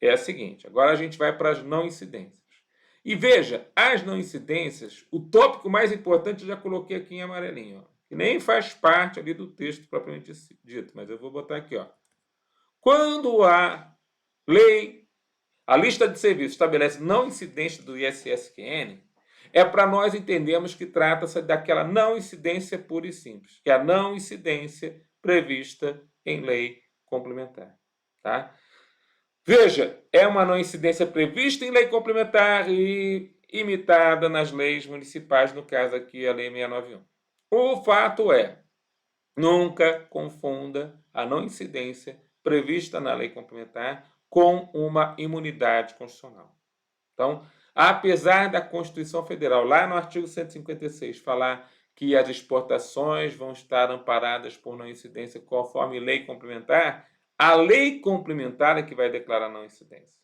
é a seguinte, agora a gente vai para as não incidências. E veja, as não incidências, o tópico mais importante eu já coloquei aqui em amarelinho, ó, que nem faz parte ali do texto propriamente dito, mas eu vou botar aqui, ó. Quando a lei, a lista de serviços estabelece não incidência do ISSQN, é para nós entendermos que trata-se daquela não incidência pura e simples, que é a não incidência prevista em lei complementar. Tá? Veja, é uma não incidência prevista em lei complementar e imitada nas leis municipais, no caso aqui a Lei 691. O fato é, nunca confunda a não incidência prevista na lei complementar com uma imunidade constitucional. Então, apesar da Constituição Federal, lá no artigo 156, falar que as exportações vão estar amparadas por não incidência conforme lei complementar, a lei complementar é que vai declarar não incidência.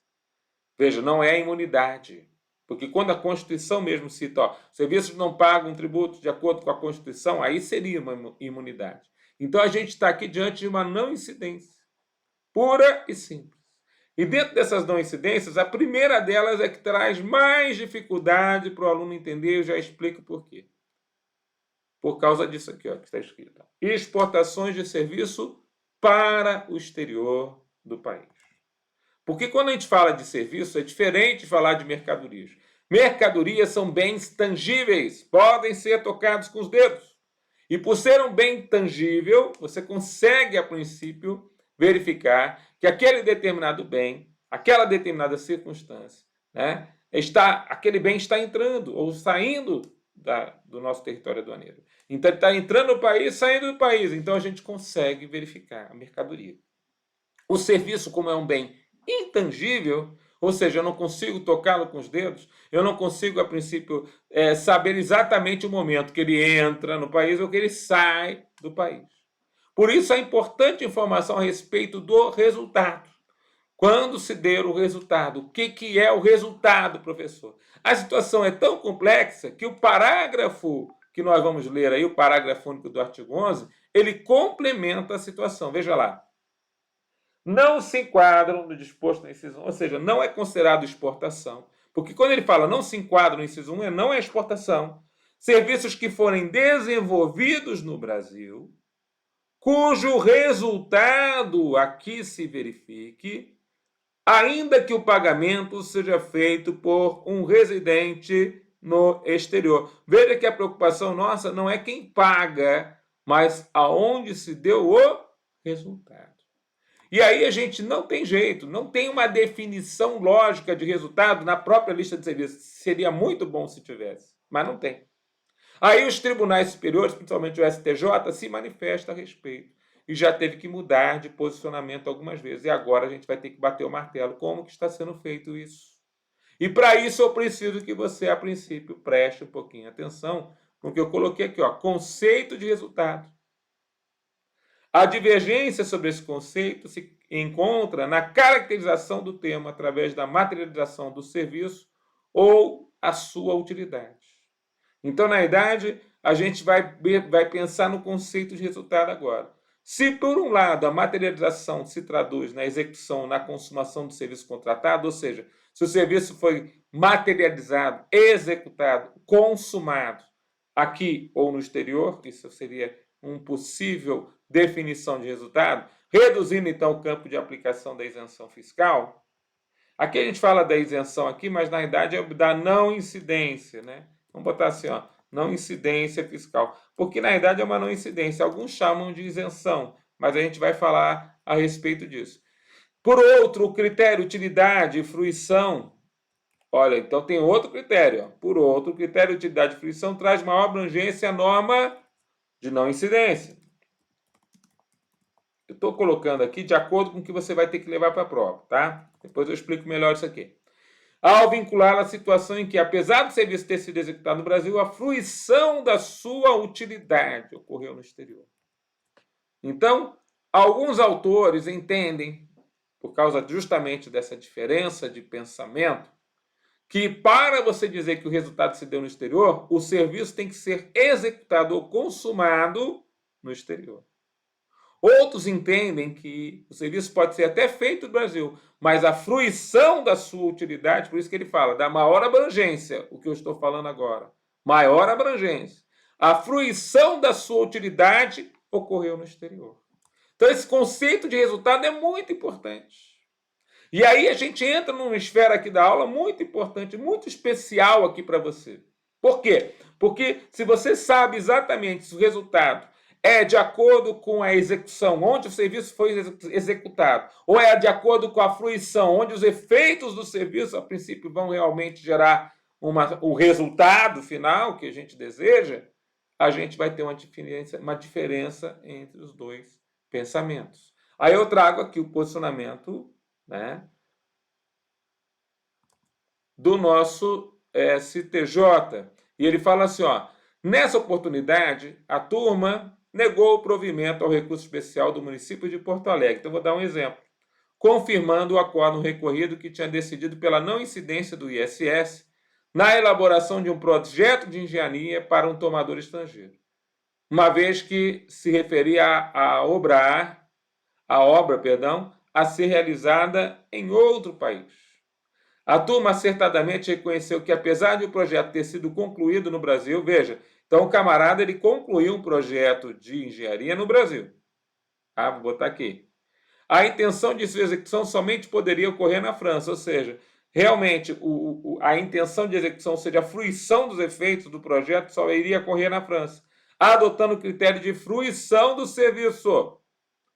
Veja, não é a imunidade. Porque quando a Constituição mesmo cita, ó, serviços não pagam tributos de acordo com a Constituição, aí seria uma imunidade. Então a gente está aqui diante de uma não incidência, pura e simples. E dentro dessas não incidências, a primeira delas é que traz mais dificuldade para o aluno entender, eu já explico por quê. Por causa disso aqui, ó, que está escrito. Exportações de serviço para o exterior do país. Porque quando a gente fala de serviço, é diferente de falar de mercadorias. Mercadorias são bens tangíveis, podem ser tocados com os dedos. E por ser um bem tangível, você consegue, a princípio, verificar que aquele determinado bem, aquela determinada circunstância, né, aquele bem está entrando ou saindo do nosso território aduaneiro. Então, ele está entrando no país, saindo do país. Então, a gente consegue verificar a mercadoria. O serviço, como é um bem intangível, ou seja, eu não consigo tocá-lo com os dedos, eu não consigo, a princípio, saber exatamente o momento que ele entra no país ou que ele sai do país. Por isso, a importante informação a respeito do resultado. Quando se der o resultado, o que é o resultado, professor? A situação é tão complexa que o parágrafo que nós vamos ler aí, o parágrafo único do artigo 11, ele complementa a situação. Veja lá. Não se enquadram no disposto no inciso 1, ou seja, não é considerado exportação, porque quando ele fala não se enquadram no inciso 1, não é exportação. Serviços que forem desenvolvidos no Brasil, cujo resultado aqui se verifique, ainda que o pagamento seja feito por um residente no exterior. Veja que a preocupação nossa não é quem paga, mas aonde se deu o resultado. E aí a gente não tem jeito, não tem uma definição lógica de resultado na própria lista de serviços. Seria muito bom se tivesse, mas não tem. Aí os tribunais superiores, principalmente o STJ, se manifestam a respeito. E já teve que mudar de posicionamento algumas vezes. E agora a gente vai ter que bater o martelo. Como que está sendo feito isso? E para isso eu preciso que você, a princípio, preste um pouquinho atenção no que eu coloquei aqui, ó, conceito de resultado. A divergência sobre esse conceito se encontra na caracterização do termo através da materialização do serviço ou a sua utilidade. Então, na verdade, a gente vai pensar no conceito de resultado agora. Se, por um lado, a materialização se traduz na execução, na consumação do serviço contratado, ou seja, se o serviço foi materializado, executado, consumado aqui ou no exterior, isso seria uma possível definição de resultado, reduzindo então o campo de aplicação da isenção fiscal. Aqui a gente fala da isenção aqui, mas na verdade é da não incidência, né? Vamos botar assim, ó, não incidência fiscal, porque na verdade é uma não incidência. Alguns chamam de isenção, mas a gente vai falar a respeito disso. Por outro, o critério utilidade e fruição. Olha, então tem outro critério. Ó. Por outro, o critério utilidade e fruição traz maior abrangência à norma de não incidência. Eu estou colocando aqui de acordo com o que você vai ter que levar para a prova, tá? Depois eu explico melhor isso aqui. Ao vincular a situação em que, apesar do serviço ter sido executado no Brasil, a fruição da sua utilidade ocorreu no exterior. Então, alguns autores entendem, por causa justamente dessa diferença de pensamento, que para você dizer que o resultado se deu no exterior, o serviço tem que ser executado ou consumado no exterior. Outros entendem que o serviço pode ser até feito no Brasil, mas a fruição da sua utilidade, por isso que ele fala da maior abrangência, o que eu estou falando agora, maior abrangência. A fruição da sua utilidade ocorreu no exterior. Então, esse conceito de resultado é muito importante. E aí a gente entra numa esfera aqui da aula muito importante, muito especial aqui para você. Por quê? Porque se você sabe exatamente se o resultado é de acordo com a execução, onde o serviço foi executado, ou é de acordo com a fruição, onde os efeitos do serviço, a princípio, vão realmente gerar o resultado final que a gente deseja, a gente vai ter uma diferença entre os dois pensamentos. Aí eu trago aqui o posicionamento, né, do nosso STJ. E ele fala assim, ó, nessa oportunidade, a turma negou o provimento ao recurso especial do município de Porto Alegre. Então, vou dar um exemplo. Confirmando o acordo recorrido que tinha decidido pela não incidência do ISS na elaboração de um projeto de engenharia para um tomador estrangeiro, uma vez que se referia à obra, a ser realizada em outro país. A turma acertadamente reconheceu que, apesar de o projeto ter sido concluído no Brasil, veja, então o camarada ele concluiu um projeto de engenharia no Brasil. Ah, vou botar aqui. A intenção de sua execução somente poderia ocorrer na França, ou seja, realmente a intenção de execução, ou seja, a fruição dos efeitos do projeto só iria ocorrer na França, adotando o critério de fruição do serviço.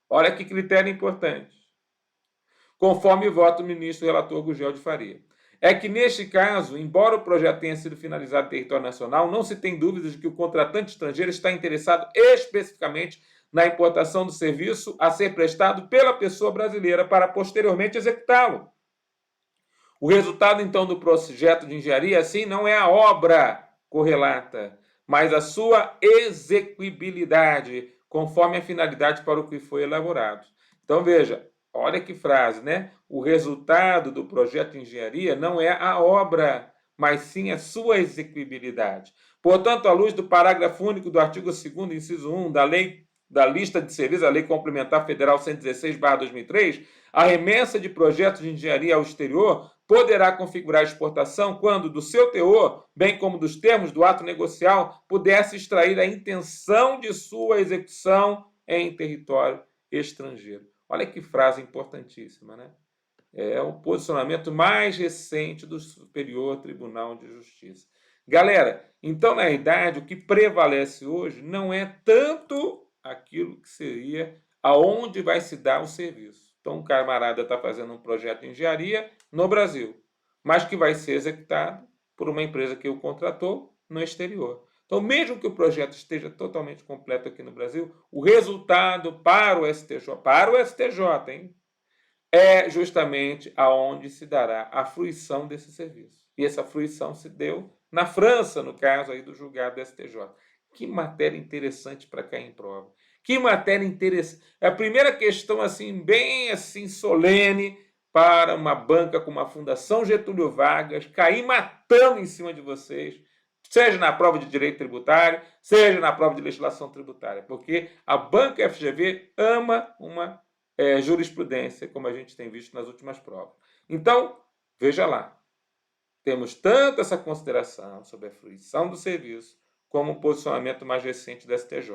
Olha que critério importante. Conforme vota o ministro relator Gugel de Faria. É que, neste caso, embora o projeto tenha sido finalizado em território nacional, não se tem dúvidas de que o contratante estrangeiro está interessado especificamente na importação do serviço a ser prestado pela pessoa brasileira para posteriormente executá-lo. O resultado, então, do projeto de engenharia, assim, não é a obra correlata, mas a sua execuibilidade, conforme a finalidade para o que foi elaborado. Então, veja, olha que frase, né? O resultado do projeto de engenharia não é a obra, mas sim a sua execuibilidade. Portanto, à luz do parágrafo único do artigo 2º, inciso 1 da lista de serviços, a Lei Complementar Federal 116/2003, a remessa de projetos de engenharia ao exterior poderá configurar a exportação quando, do seu teor, bem como dos termos do ato negocial, pudesse extrair a intenção de sua execução em território estrangeiro. Olha que frase importantíssima, né? É o posicionamento mais recente do Superior Tribunal de Justiça. Galera, então, na realidade, o que prevalece hoje não é tanto aquilo que seria aonde vai se dar o serviço. Então, um camarada está fazendo um projeto de engenharia no Brasil, mas que vai ser executado por uma empresa que o contratou no exterior. Então, mesmo que o projeto esteja totalmente completo aqui no Brasil, o resultado para o STJ, hein, é justamente aonde se dará a fruição desse serviço. E essa fruição se deu na França, no caso aí do julgado do STJ. Que matéria interessante para cair em prova. Que matéria interessante. É a primeira questão assim bem assim solene para uma banca como a Fundação Getúlio Vargas cair matando em cima de vocês, seja na prova de direito tributário, seja na prova de legislação tributária, porque a banca FGV ama uma jurisprudência, como a gente tem visto nas últimas provas. Então, veja lá, temos tanto essa consideração sobre a fruição do serviço, como o posicionamento mais recente da STJ.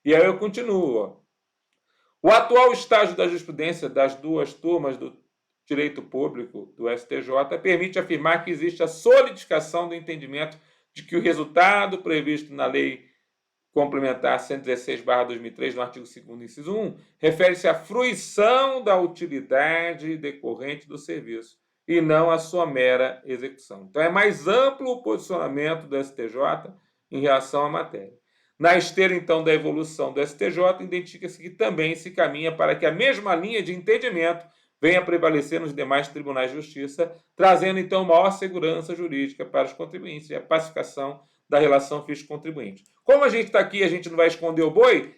E aí eu continuo. Ó. O atual estágio da jurisprudência das duas turmas do direito público do STJ permite afirmar que existe a solidificação do entendimento de que o resultado previsto na Lei Complementar 116/2003, no artigo 2º, inciso 1, refere-se à fruição da utilidade decorrente do serviço e não à sua mera execução. Então, é mais amplo o posicionamento do STJ em relação à matéria. Na esteira, então, da evolução do STJ, identifica-se que também se caminha para que a mesma linha de entendimento venha a prevalecer nos demais tribunais de justiça, trazendo, então, maior segurança jurídica para os contribuintes e a pacificação da relação fisco-contribuinte. Como a gente está aqui e a gente não vai esconder o boi,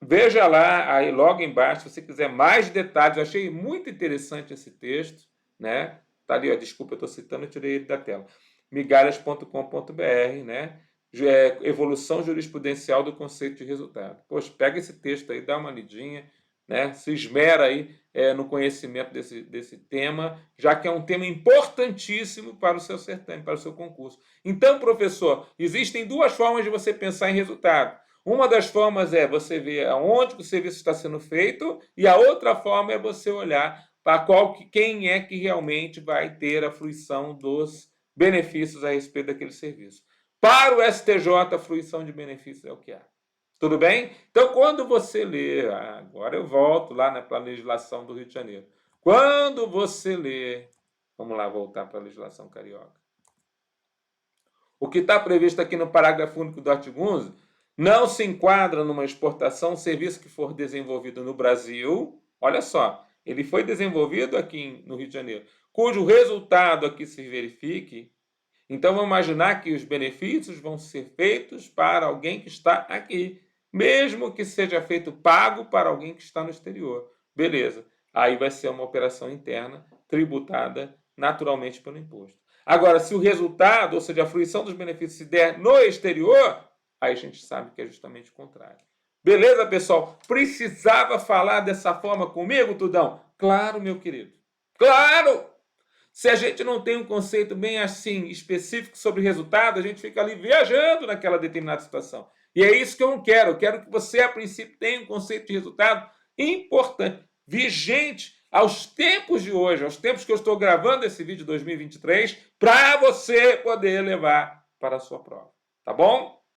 veja lá, aí logo embaixo, se você quiser mais detalhes. Eu achei muito interessante esse texto, né? Tá ali, ó, desculpa, eu estou citando, eu tirei ele da tela. migalhas.com.br, né? Evolução jurisprudencial do conceito de resultado. Poxa, pega esse texto aí, dá uma lidinha, né, se esmera aí no conhecimento desse tema, já que é um tema importantíssimo para o seu certame, para o seu concurso. Então, professor, existem duas formas de você pensar em resultado. Uma das formas é você ver aonde o serviço está sendo feito, e a outra forma é você olhar para quem é que realmente vai ter a fruição dos benefícios a respeito daquele serviço. Para o STJ, a fruição de benefícios é o que há. Tudo bem? Então, quando você lê, agora eu volto lá para a legislação do Rio de Janeiro. Quando você lê, vamos lá voltar para a legislação carioca. O que está previsto aqui no parágrafo único do artigo 11 não se enquadra numa exportação serviço que for desenvolvido no Brasil. Olha só, ele foi desenvolvido aqui no Rio de Janeiro, cujo resultado aqui se verifique. Então, vamos imaginar que os benefícios vão ser feitos para alguém que está aqui, mesmo que seja feito pago para alguém que está no exterior. Beleza. Aí vai ser uma operação interna, tributada naturalmente pelo imposto. Agora, se o resultado, ou seja, a fruição dos benefícios se der no exterior, aí a gente sabe que é justamente o contrário. Beleza, pessoal? Precisava falar dessa forma comigo, Tudão? Claro, meu querido. Claro! Se a gente não tem um conceito bem assim específico sobre resultado, a gente fica ali viajando naquela determinada situação. E é isso que eu não quero. Eu quero que você, a princípio, tenha um conceito de resultado importante, vigente aos tempos de hoje, aos tempos que eu estou gravando esse vídeo de 2023, para você poder levar para a sua prova. Tá bom?